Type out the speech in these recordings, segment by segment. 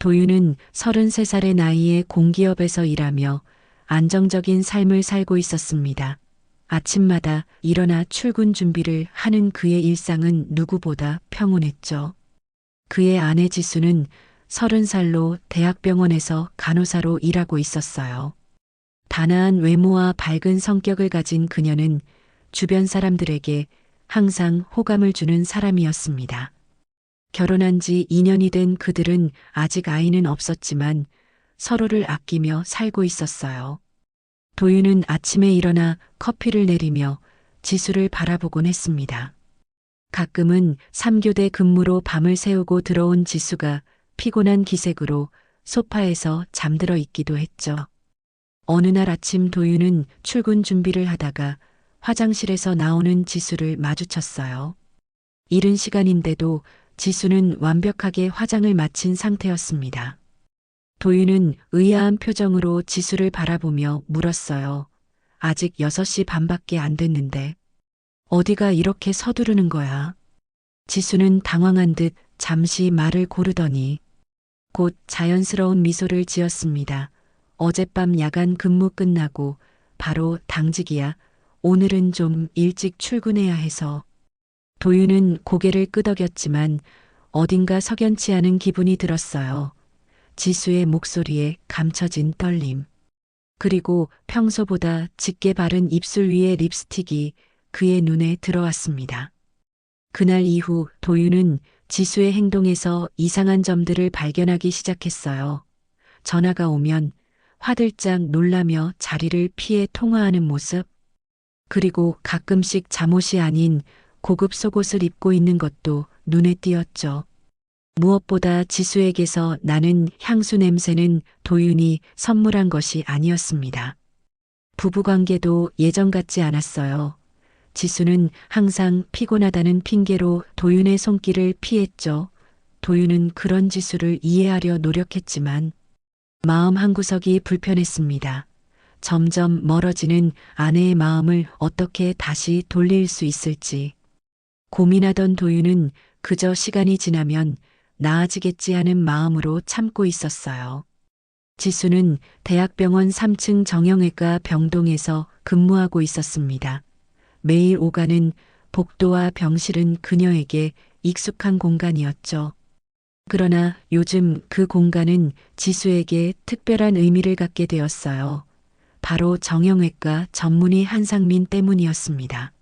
도윤은 33살의 나이에 공기업에서 일하며 안정적인 삶을 살고 있었습니다. 아침마다 일어나 출근 준비를 하는 그의 일상은 누구보다 평온했죠. 그의 아내 지수는 30살로 대학병원에서 간호사로 일하고 있었어요. 단아한 외모와 밝은 성격을 가진 그녀는 주변 사람들에게 항상 호감을 주는 사람이었습니다. 결혼한 지 2년이 된 그들은 아직 아이는 없었지만 서로를 아끼며 살고 있었어요. 도윤은 아침에 일어나 커피를 내리며 지수를 바라보곤 했습니다. 가끔은 3교대 근무로 밤을 새우고 들어온 지수가 피곤한 기색으로 소파에서 잠들어 있기도 했죠. 어느 날 아침 도윤은 출근 준비를 하다가 화장실에서 나오는 지수를 마주쳤어요. 이른 시간인데도 지수는 완벽하게 화장을 마친 상태였습니다. 도윤은 의아한 표정으로 지수를 바라보며 물었어요. 아직 6시 반밖에 안 됐는데 어디가 이렇게 서두르는 거야? 지수는 당황한 듯 잠시 말을 고르더니 곧 자연스러운 미소를 지었습니다. 어젯밤 야간 근무 끝나고 바로 당직이야. 오늘은 좀 일찍 출근해야 해서. 도윤은 고개를 끄덕였지만 어딘가 석연치 않은 기분이 들었어요. 지수의 목소리에 감춰진 떨림. 그리고 평소보다 짙게 바른 입술 위의 립스틱이 그의 눈에 들어왔습니다. 그날 이후 도윤은 지수의 행동에서 이상한 점들을 발견하기 시작했어요. 전화가 오면 화들짝 놀라며 자리를 피해 통화하는 모습, 그리고 가끔씩 잠옷이 아닌 고급 속옷을 입고 있는 것도 눈에 띄었죠. 무엇보다 지수에게서 나는 향수 냄새는 도윤이 선물한 것이 아니었습니다. 부부관계도 예전 같지 않았어요. 지수는 항상 피곤하다는 핑계로 도윤의 손길을 피했죠. 도윤은 그런 지수를 이해하려 노력했지만 마음 한구석이 불편했습니다. 점점 멀어지는 아내의 마음을 어떻게 다시 돌릴 수 있을지 고민하던 도윤은 그저 시간이 지나면 나아지겠지 하는 마음으로 참고 있었어요. 지수는 대학병원 3층 정형외과 병동에서 근무하고 있었습니다. 매일 오가는 복도와 병실은 그녀에게 익숙한 공간이었죠. 그러나 요즘 그 공간은 지수에게 특별한 의미를 갖게 되었어요. 바로 정형외과 전문의 한상민 때문이었습니다.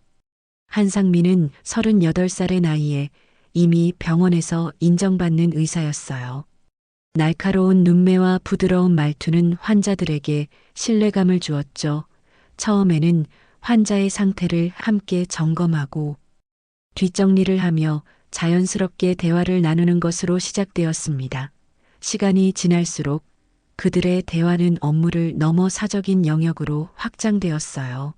한상민은 38살의 나이에 이미 병원에서 인정받는 의사였어요. 날카로운 눈매와 부드러운 말투는 환자들에게 신뢰감을 주었죠. 처음에는 환자의 상태를 함께 점검하고 뒷정리를 하며 자연스럽게 대화를 나누는 것으로 시작되었습니다. 시간이 지날수록 그들의 대화는 업무를 넘어 사적인 영역으로 확장되었어요.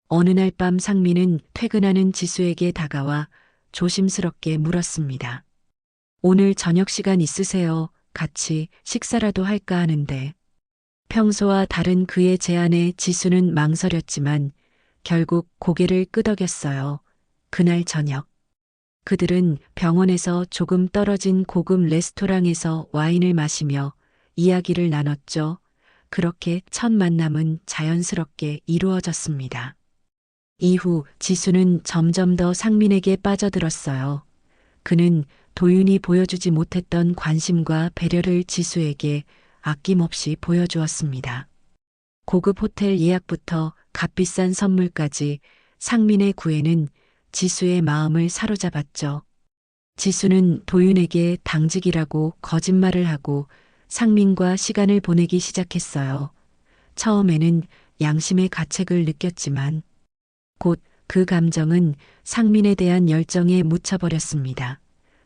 어느 날 밤 상민은 퇴근하는 지수에게 다가와 조심스럽게 물었습니다. 오늘 저녁 시간 있으세요? 같이 식사라도 할까 하는데. 평소와 다른 그의 제안에 지수는 망설였지만 결국 고개를 끄덕였어요. 그날 저녁. 그들은 병원에서 조금 떨어진 고급 레스토랑에서 와인을 마시며 이야기를 나눴죠. 그렇게 첫 만남은 자연스럽게 이루어졌습니다. 이후 지수는 점점 더 상민에게 빠져들었어요. 그는 도윤이 보여주지 못했던 관심과 배려를 지수에게 아낌없이 보여주었습니다. 고급 호텔 예약부터 값비싼 선물까지 상민의 구애는 지수의 마음을 사로잡았죠. 지수는 도윤에게 당직이라고 거짓말을 하고 상민과 시간을 보내기 시작했어요. 처음에는 양심의 가책을 느꼈지만 곧 그 감정은 상민에 대한 열정에 묻혀버렸습니다.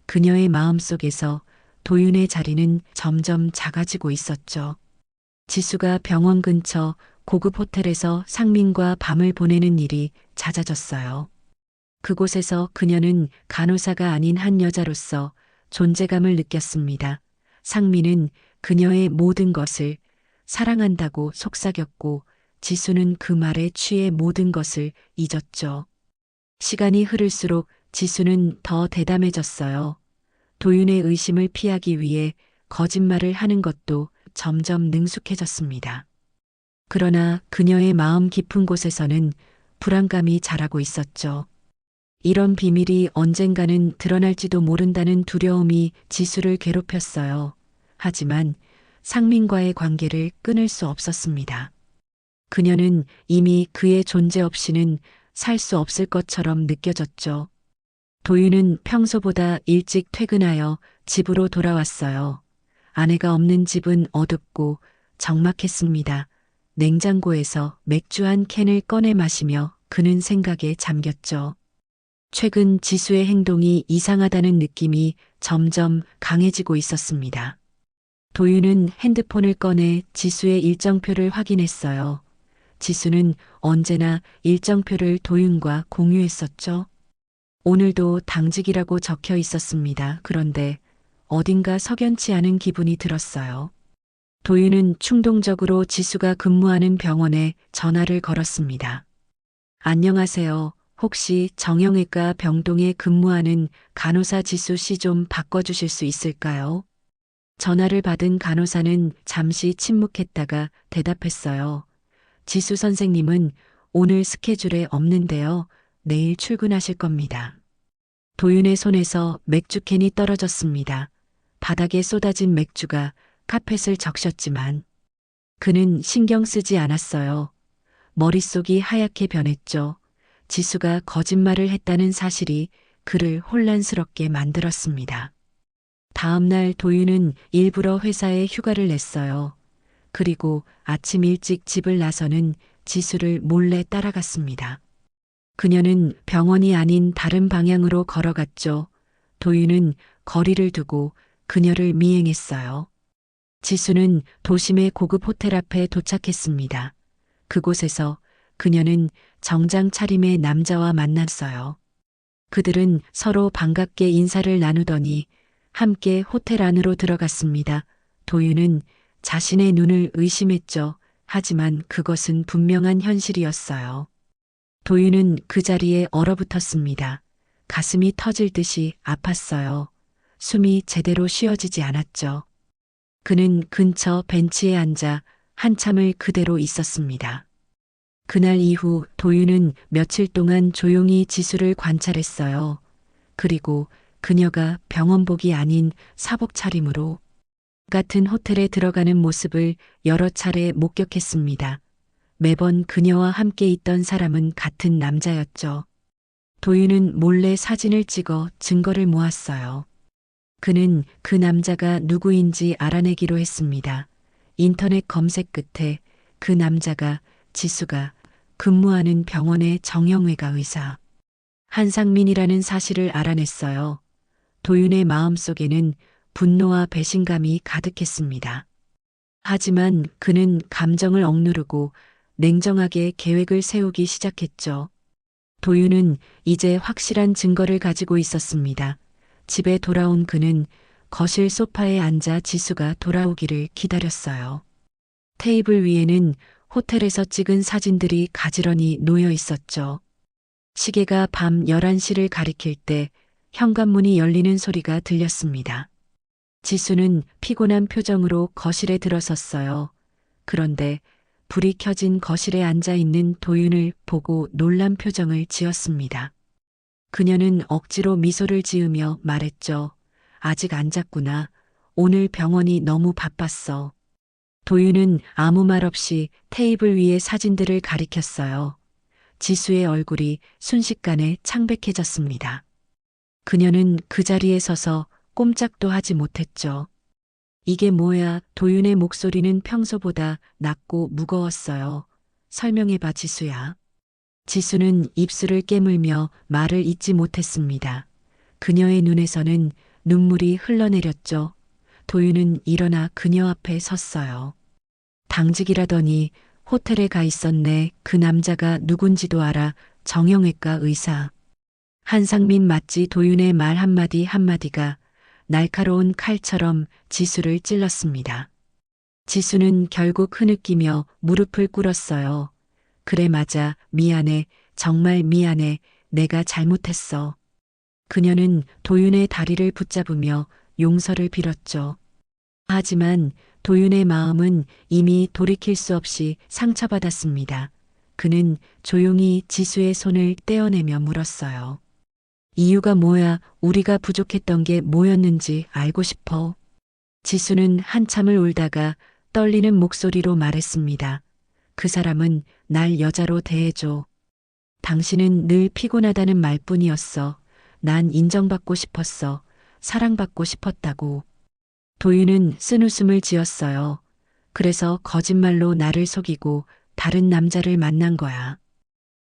그녀의 마음속에서 도윤의 자리는 점점 작아지고 있었죠. 지수가 병원 근처 고급 호텔에서 상민과 밤을 보내는 일이 잦아졌어요. 그곳에서 그녀는 간호사가 아닌 한 여자로서 존재감을 느꼈습니다. 상민은 그녀의 모든 것을 사랑한다고 속삭였고 지수는 그 말에 취해 모든 것을 잊었죠. 시간이 흐를수록 지수는 더 대담해졌어요. 도윤의 의심을 피하기 위해 거짓말을 하는 것도 점점 능숙해졌습니다. 그러나 그녀의 마음 깊은 곳에서는 불안감이 자라고 있었죠. 이런 비밀이 언젠가는 드러날지도 모른다는 두려움이 지수를 괴롭혔어요. 하지만 상민과의 관계를 끊을 수 없었습니다. 그녀는 이미 그의 존재 없이는 살 수 없을 것처럼 느껴졌죠. 도윤은 평소보다 일찍 퇴근하여 집으로 돌아왔어요. 아내가 없는 집은 어둡고 적막했습니다. 냉장고에서 맥주 한 캔을 꺼내 마시며 그는 생각에 잠겼죠. 최근 지수의 행동이 이상하다는 느낌이 점점 강해지고 있었습니다. 도윤은 핸드폰을 꺼내 지수의 일정표를 확인했어요. 지수는 언제나 일정표를 도윤과 공유했었죠. 오늘도 당직이라고 적혀 있었습니다. 그런데 어딘가 석연치 않은 기분이 들었어요. 도윤은 충동적으로 지수가 근무하는 병원에 전화를 걸었습니다. 안녕하세요. 혹시 정형외과 병동에 근무하는 간호사 지수 씨 좀 바꿔주실 수 있을까요? 전화를 받은 간호사는 잠시 침묵했다가 대답했어요. 지수 선생님은 오늘 스케줄에 없는데요. 내일 출근하실 겁니다. 도윤의 손에서 맥주캔이 떨어졌습니다. 바닥에 쏟아진 맥주가 카펫을 적셨지만 그는 신경 쓰지 않았어요. 머릿속이 하얗게 변했죠. 지수가 거짓말을 했다는 사실이 그를 혼란스럽게 만들었습니다. 다음 날 도윤은 일부러 회사에 휴가를 냈어요. 그리고 아침 일찍 집을 나서는 지수를 몰래 따라갔습니다. 그녀는 병원이 아닌 다른 방향으로 걸어갔죠. 도윤은 거리를 두고 그녀를 미행했어요. 지수는 도심의 고급 호텔 앞에 도착했습니다. 그곳에서 그녀는 정장 차림의 남자와 만났어요. 그들은 서로 반갑게 인사를 나누더니 함께 호텔 안으로 들어갔습니다. 도윤은 자신의 눈을 의심했죠. 하지만 그것은 분명한 현실이었어요. 도윤은 그 자리에 얼어붙었습니다. 가슴이 터질 듯이 아팠어요. 숨이 제대로 쉬어지지 않았죠. 그는 근처 벤치에 앉아 한참을 그대로 있었습니다. 그날 이후 도윤은 며칠 동안 조용히 지수를 관찰했어요. 그리고 그녀가 병원복이 아닌 사복 차림으로 같은 호텔에 들어가는 모습을 여러 차례 목격했습니다. 매번 그녀와 함께 있던 사람은 같은 남자였죠. 도윤은 몰래 사진을 찍어 증거를 모았어요. 그는 그 남자가 누구인지 알아내기로 했습니다. 인터넷 검색 끝에 그 남자가 지수가 근무하는 병원의 정형외과 의사 한상민이라는 사실을 알아냈어요. 도윤의 마음속에는 분노와 배신감이 가득했습니다. 하지만 그는 감정을 억누르고 냉정하게 계획을 세우기 시작했죠. 도윤은 이제 확실한 증거를 가지고 있었습니다. 집에 돌아온 그는 거실 소파에 앉아 지수가 돌아오기를 기다렸어요. 테이블 위에는 호텔에서 찍은 사진들이 가지런히 놓여 있었죠. 시계가 밤 11시를 가리킬 때 현관문이 열리는 소리가 들렸습니다. 지수는 피곤한 표정으로 거실에 들어섰어요. 그런데 불이 켜진 거실에 앉아 있는 도윤을 보고 놀란 표정을 지었습니다. 그녀는 억지로 미소를 지으며 말했죠. 아직 안 잤구나. 오늘 병원이 너무 바빴어. 도윤은 아무 말 없이 테이블 위의 사진들을 가리켰어요. 지수의 얼굴이 순식간에 창백해졌습니다. 그녀는 그 자리에 서서 꼼짝도 하지 못했죠. 이게 뭐야? 도윤의 목소리는 평소보다 낮고 무거웠어요. 설명해봐, 지수야. 지수는 입술을 깨물며 말을 잇지 못했습니다. 그녀의 눈에서는 눈물이 흘러내렸죠. 도윤은 일어나 그녀 앞에 섰어요. 당직이라더니 호텔에 가 있었네. 그 남자가 누군지도 알아. 정형외과 의사. 한상민 맞지? 도윤의 말 한마디 한마디가 날카로운 칼처럼 지수를 찔렀습니다. 지수는 결국 흐느끼며 무릎을 꿇었어요. 그래 맞아. 미안해. 정말 미안해. 내가 잘못했어. 그녀는 도윤의 다리를 붙잡으며 용서를 빌었죠. 하지만 도윤의 마음은 이미 돌이킬 수 없이 상처받았습니다. 그는 조용히 지수의 손을 떼어내며 물었어요. 이유가 뭐야? 우리가 부족했던 게 뭐였는지 알고 싶어. 지수는 한참을 울다가 떨리는 목소리로 말했습니다. 그 사람은 날 여자로 대해줘. 당신은 늘 피곤하다는 말뿐이었어. 난 인정받고 싶었어. 사랑받고 싶었다고. 도윤은 쓴웃음을 지었어요. 그래서 거짓말로 나를 속이고 다른 남자를 만난 거야.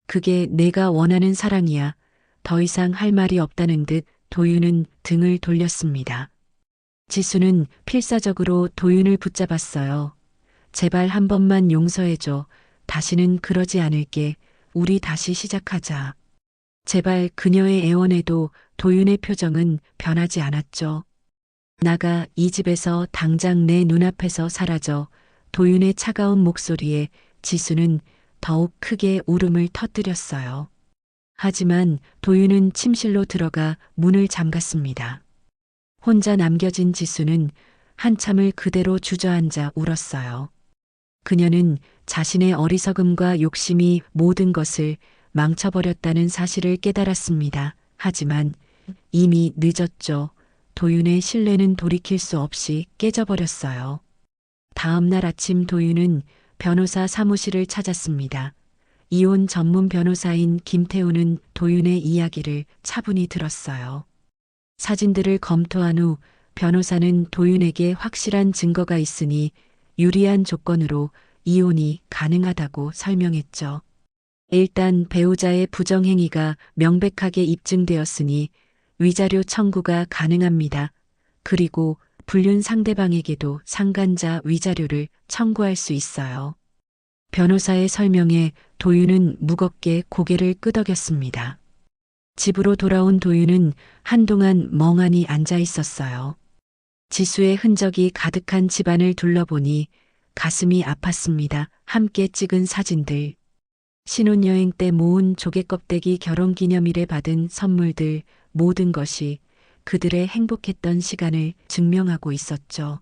그게 내가 원하는 사랑이야. 더 이상 할 말이 없다는 듯 도윤은 등을 돌렸습니다. 지수는 필사적으로 도윤을 붙잡았어요. 제발 한 번만 용서해줘. 다시는 그러지 않을게. 우리 다시 시작하자. 제발. 그녀의 애원에도 도윤의 표정은 변하지 않았죠. 나가 이 집에서 당장 내 눈앞에서 사라져. 도윤의 차가운 목소리에 지수는 더욱 크게 울음을 터뜨렸어요. 하지만 도윤은 침실로 들어가 문을 잠갔습니다. 혼자 남겨진 지수는 한참을 그대로 주저앉아 울었어요. 그녀는 자신의 어리석음과 욕심이 모든 것을 망쳐버렸다는 사실을 깨달았습니다. 하지만 이미 늦었죠. 도윤의 신뢰는 돌이킬 수 없이 깨져버렸어요. 다음 날 아침 도윤은 변호사 사무실을 찾았습니다. 이혼 전문 변호사인 김태우는 도윤의 이야기를 차분히 들었어요. 사진들을 검토한 후 변호사는 도윤에게 확실한 증거가 있으니 유리한 조건으로 이혼이 가능하다고 설명했죠. 일단 배우자의 부정행위가 명백하게 입증되었으니 위자료 청구가 가능합니다. 그리고 불륜 상대방에게도 상간자 위자료를 청구할 수 있어요. 변호사의 설명에 도윤은 무겁게 고개를 끄덕였습니다. 집으로 돌아온 도윤은 한동안 멍하니 앉아 있었어요. 지수의 흔적이 가득한 집안을 둘러보니 가슴이 아팠습니다. 함께 찍은 사진들, 신혼여행 때 모은 조개껍데기 결혼기념일에 받은 선물들, 모든 것이 그들의 행복했던 시간을 증명하고 있었죠.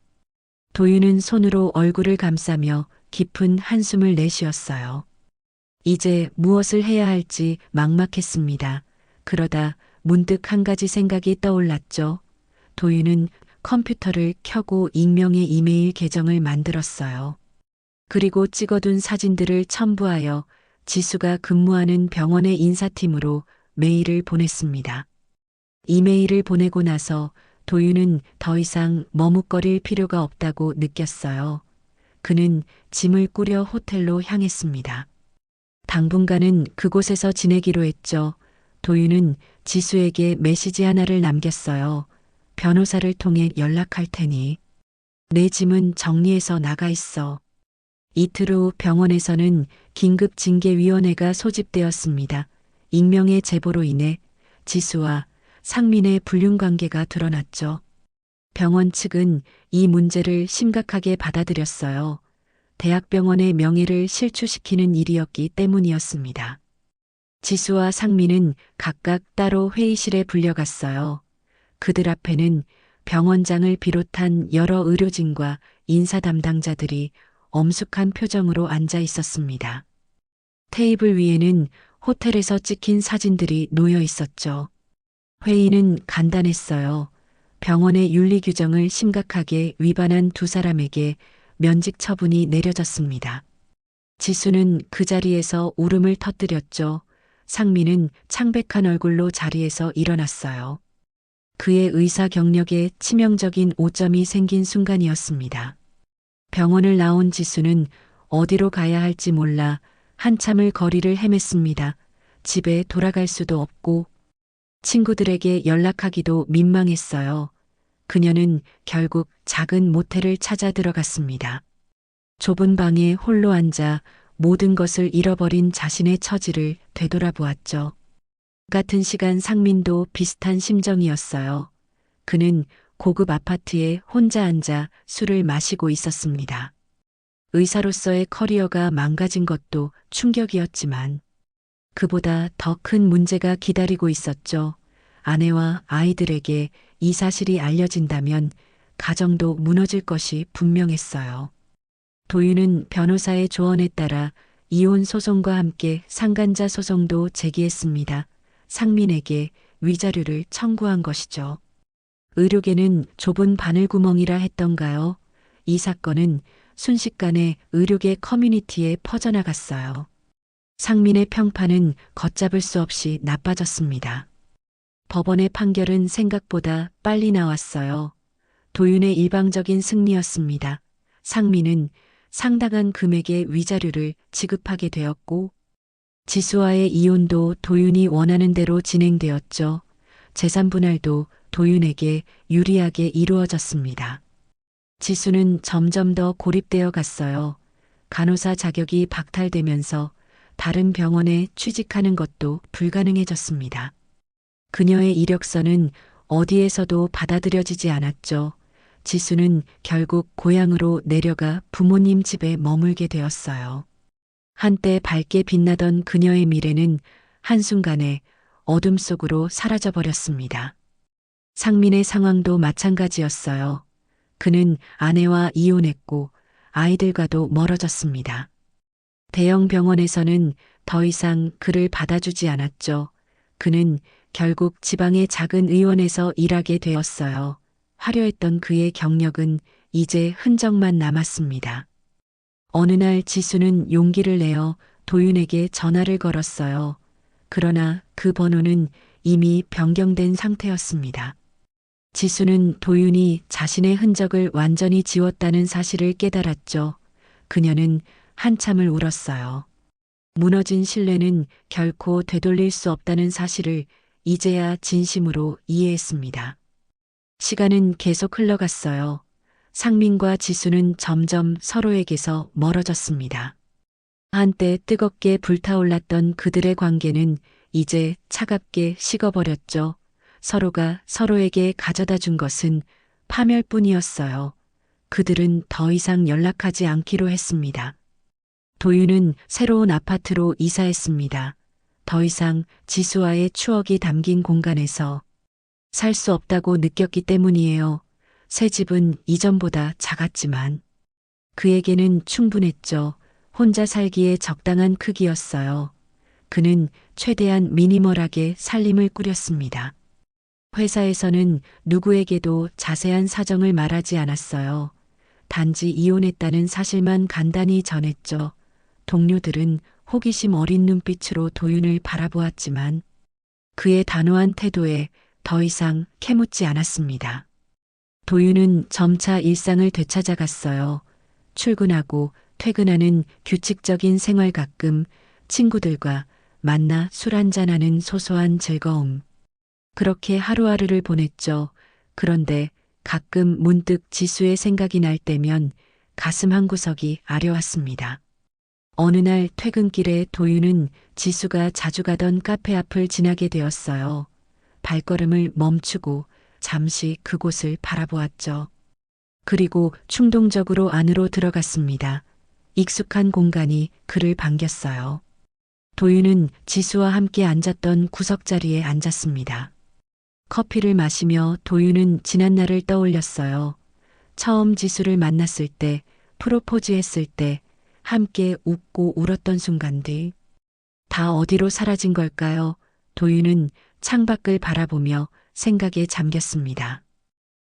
도윤은 손으로 얼굴을 감싸며 깊은 한숨을 내쉬었어요. 이제 무엇을 해야 할지 막막했습니다. 그러다 문득 한 가지 생각이 떠올랐죠. 도윤은 컴퓨터를 켜고 익명의 이메일 계정을 만들었어요. 그리고 찍어둔 사진들을 첨부하여 지수가 근무하는 병원의 인사팀으로 메일을 보냈습니다. 이메일을 보내고 나서 도윤은 더 이상 머뭇거릴 필요가 없다고 느꼈어요. 그는 짐을 꾸려 호텔로 향했습니다. 당분간은 그곳에서 지내기로 했죠. 도윤은 지수에게 메시지 하나를 남겼어요. 변호사를 통해 연락할 테니 내 짐은 정리해서 나가 있어. 이틀 후 병원에서는 긴급 징계위원회가 소집되었습니다. 익명의 제보로 인해 지수와 상민의 불륜 관계가 드러났죠. 병원 측은 이 문제를 심각하게 받아들였어요. 대학병원의 명예를 실추시키는 일이었기 때문이었습니다. 지수와 상민은 각각 따로 회의실에 불려갔어요. 그들 앞에는 병원장을 비롯한 여러 의료진과 인사 담당자들이 엄숙한 표정으로 앉아 있었습니다. 테이블 위에는 호텔에서 찍힌 사진들이 놓여 있었죠. 회의는 간단했어요. 병원의 윤리 규정을 심각하게 위반한 두 사람에게 면직 처분이 내려졌습니다. 지수는 그 자리에서 울음을 터뜨렸죠. 상민은 창백한 얼굴로 자리에서 일어났어요. 그의 의사 경력에 치명적인 오점이 생긴 순간이었습니다. 병원을 나온 지수는 어디로 가야 할지 몰라 한참을 거리를 헤맸습니다. 집에 돌아갈 수도 없고 친구들에게 연락하기도 민망했어요. 그녀는 결국 작은 모텔을 찾아 들어갔습니다. 좁은 방에 홀로 앉아 모든 것을 잃어버린 자신의 처지를 되돌아보았죠. 같은 시간 상민도 비슷한 심정이었어요. 그는 고급 아파트에 혼자 앉아 술을 마시고 있었습니다. 의사로서의 커리어가 망가진 것도 충격이었지만 그보다 더 큰 문제가 기다리고 있었죠. 아내와 아이들에게 이 사실이 알려진다면 가정도 무너질 것이 분명했어요. 도윤은 변호사의 조언에 따라 이혼 소송과 함께 상간자 소송도 제기했습니다. 상민에게 위자료를 청구한 것이죠. 의료계는 좁은 바늘구멍이라 했던가요? 이 사건은 순식간에 의료계 커뮤니티에 퍼져나갔어요. 상민의 평판은 걷잡을 수 없이 나빠졌습니다. 법원의 판결은 생각보다 빨리 나왔어요. 도윤의 일방적인 승리였습니다. 상민은 상당한 금액의 위자료를 지급하게 되었고, 지수와의 이혼도 도윤이 원하는 대로 진행되었죠. 재산 분할도 도윤에게 유리하게 이루어졌습니다. 지수는 점점 더 고립되어 갔어요. 간호사 자격이 박탈되면서 다른 병원에 취직하는 것도 불가능해졌습니다. 그녀의 이력서는 어디에서도 받아들여지지 않았죠. 지수는 결국 고향으로 내려가 부모님 집에 머물게 되었어요. 한때 밝게 빛나던 그녀의 미래는 한순간에 어둠 속으로 사라져 버렸습니다. 상민의 상황도 마찬가지였어요. 그는 아내와 이혼했고 아이들과도 멀어졌습니다. 대형 병원에서는 더 이상 그를 받아주지 않았죠. 그는 결국 지방의 작은 의원에서 일하게 되었어요. 화려했던 그의 경력은 이제 흔적만 남았습니다. 어느 날 지수는 용기를 내어 도윤에게 전화를 걸었어요. 그러나 그 번호는 이미 변경된 상태였습니다. 지수는 도윤이 자신의 흔적을 완전히 지웠다는 사실을 깨달았죠. 그녀는 한참을 울었어요. 무너진 신뢰는 결코 되돌릴 수 없다는 사실을 이제야 진심으로 이해했습니다. 시간은 계속 흘러갔어요. 상민과 지수는 점점 서로에게서 멀어졌습니다. 한때 뜨겁게 불타올랐던 그들의 관계는 이제 차갑게 식어버렸죠. 서로가 서로에게 가져다 준 것은 파멸뿐이었어요. 그들은 더 이상 연락하지 않기로 했습니다. 도윤은 새로운 아파트로 이사했습니다. 더 이상 지수와의 추억이 담긴 공간에서 살 수 없다고 느꼈기 때문이에요. 새 집은 이전보다 작았지만 그에게는 충분했죠. 혼자 살기에 적당한 크기였어요. 그는 최대한 미니멀하게 살림을 꾸렸습니다. 회사에서는 누구에게도 자세한 사정을 말하지 않았어요. 단지 이혼했다는 사실만 간단히 전했죠. 동료들은 호기심 어린 눈빛으로 도윤을 바라보았지만 그의 단호한 태도에 더 이상 캐묻지 않았습니다. 도윤은 점차 일상을 되찾아갔어요. 출근하고 퇴근하는 규칙적인 생활, 가끔 친구들과 만나 술 한잔하는 소소한 즐거움. 그렇게 하루하루를 보냈죠. 그런데 가끔 문득 지수의 생각이 날 때면 가슴 한구석이 아려왔습니다. 어느 날 퇴근길에 도윤은 지수가 자주 가던 카페 앞을 지나게 되었어요. 발걸음을 멈추고 잠시 그곳을 바라보았죠. 그리고 충동적으로 안으로 들어갔습니다. 익숙한 공간이 그를 반겼어요. 도윤은 지수와 함께 앉았던 구석자리에 앉았습니다. 커피를 마시며 도윤은 지난날을 떠올렸어요. 처음 지수를 만났을 때, 프로포즈했을 때, 함께 웃고 울었던 순간들. 다 어디로 사라진 걸까요? 도윤은 창밖을 바라보며 생각에 잠겼습니다.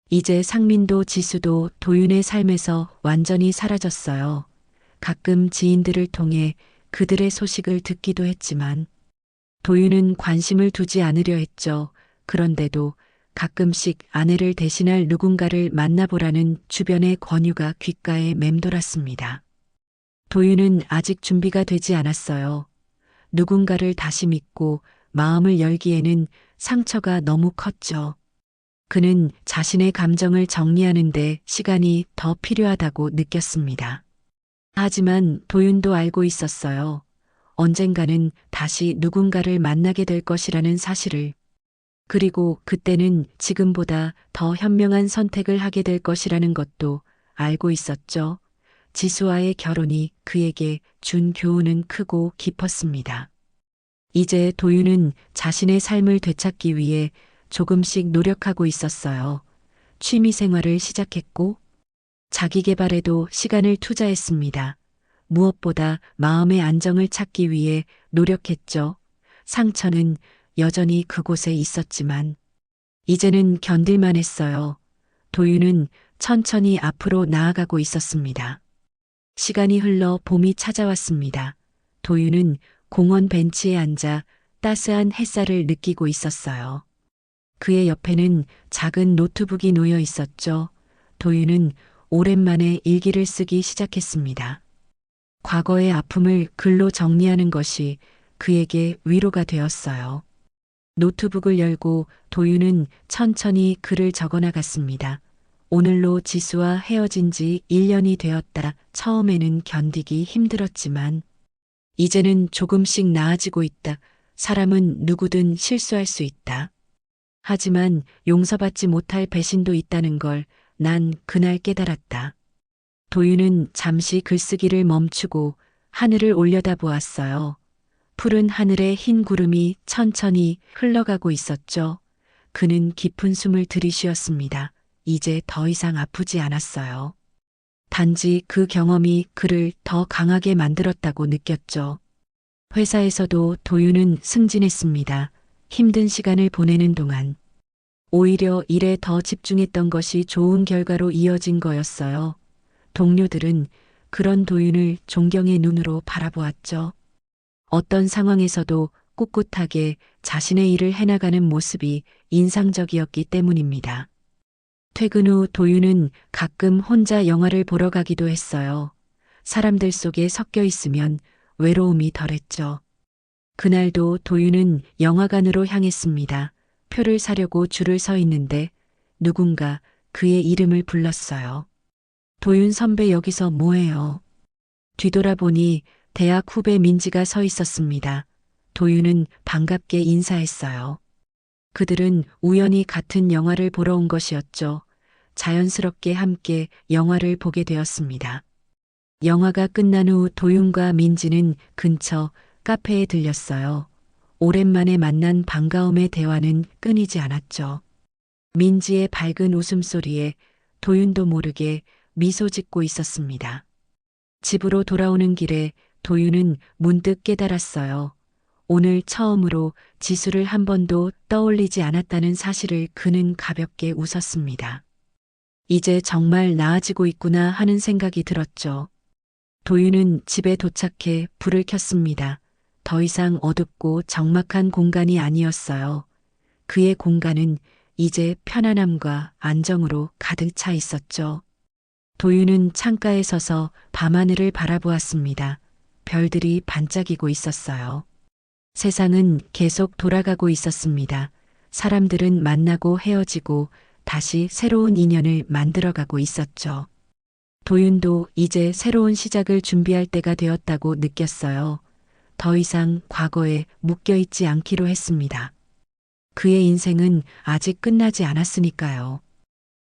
이제 상민도 지수도 도윤의 삶에서 완전히 사라졌어요. 가끔 지인들을 통해 그들의 소식을 듣기도 했지만 도윤은 관심을 두지 않으려 했죠. 그런데도 가끔씩 아내를 대신할 누군가를 만나보라는 주변의 권유가 귓가에 맴돌았습니다. 도윤은 아직 준비가 되지 않았어요. 누군가를 다시 믿고 마음을 열기에는 상처가 너무 컸죠. 그는 자신의 감정을 정리하는데 시간이 더 필요하다고 느꼈습니다. 하지만 도윤도 알고 있었어요. 언젠가는 다시 누군가를 만나게 될 것이라는 사실을. 그리고 그때는 지금보다 더 현명한 선택을 하게 될 것이라는 것도 알고 있었죠. 지수와의 결혼이 그에게 준 교훈은 크고 깊었습니다. 이제 도윤은 자신의 삶을 되찾기 위해 조금씩 노력하고 있었어요. 취미 생활을 시작했고 자기 개발에도 시간을 투자했습니다. 무엇보다 마음의 안정을 찾기 위해 노력했죠. 상처는 여전히 그곳에 있었지만 이제는 견딜만 했어요. 도윤은 천천히 앞으로 나아가고 있었습니다. 시간이 흘러 봄이 찾아왔습니다. 도윤은 공원 벤치에 앉아 따스한 햇살을 느끼고 있었어요. 그의 옆에는 작은 노트북이 놓여 있었죠. 도윤은 오랜만에 일기를 쓰기 시작했습니다. 과거의 아픔을 글로 정리하는 것이 그에게 위로가 되었어요. 노트북을 열고 도윤은 천천히 글을 적어 나갔습니다. 오늘로 지수와 헤어진 지 1년이 되었다. 처음에는 견디기 힘들었지만 이제는 조금씩 나아지고 있다. 사람은 누구든 실수할 수 있다. 하지만 용서받지 못할 배신도 있다는 걸 난 그날 깨달았다. 도윤은 잠시 글쓰기를 멈추고 하늘을 올려다보았어요. 푸른 하늘에 흰 구름이 천천히 흘러가고 있었죠. 그는 깊은 숨을 들이쉬었습니다. 이제 더 이상 아프지 않았어요. 단지 그 경험이 그를 더 강하게 만들었다고 느꼈죠. 회사에서도 도윤은 승진했습니다. 힘든 시간을 보내는 동안 오히려 일에 더 집중했던 것이 좋은 결과로 이어진 거였어요. 동료들은 그런 도윤을 존경의 눈으로 바라보았죠. 어떤 상황에서도 꿋꿋하게 자신의 일을 해나가는 모습이 인상적이었기 때문입니다. 퇴근 후 도윤은 가끔 혼자 영화를 보러 가기도 했어요. 사람들 속에 섞여 있으면 외로움이 덜했죠. 그날도 도윤은 영화관으로 향했습니다. 표를 사려고 줄을 서 있는데 누군가 그의 이름을 불렀어요. 도윤 선배 여기서 뭐해요? 뒤돌아보니 대학 후배 민지가 서 있었습니다. 도윤은 반갑게 인사했어요. 그들은 우연히 같은 영화를 보러 온 것이었죠. 자연스럽게 함께 영화를 보게 되었습니다. 영화가 끝난 후 도윤과 민지는 근처 카페에 들렸어요. 오랜만에 만난 반가움의 대화는 끊이지 않았죠. 민지의 밝은 웃음소리에 도윤도 모르게 미소 짓고 있었습니다. 집으로 돌아오는 길에 도윤은 문득 깨달았어요. 오늘 처음으로 지수를 한 번도 떠올리지 않았다는 사실을 그는 가볍게 웃었습니다. 이제 정말 나아지고 있구나 하는 생각이 들었죠. 도윤은 집에 도착해 불을 켰습니다. 더 이상 어둡고 적막한 공간이 아니었어요. 그의 공간은 이제 편안함과 안정으로 가득 차 있었죠. 도윤은 창가에 서서 밤하늘을 바라보았습니다. 별들이 반짝이고 있었어요. 세상은 계속 돌아가고 있었습니다. 사람들은 만나고 헤어지고 다시 새로운 인연을 만들어가고 있었죠. 도윤도 이제 새로운 시작을 준비할 때가 되었다고 느꼈어요. 더 이상 과거에 묶여있지 않기로 했습니다. 그의 인생은 아직 끝나지 않았으니까요.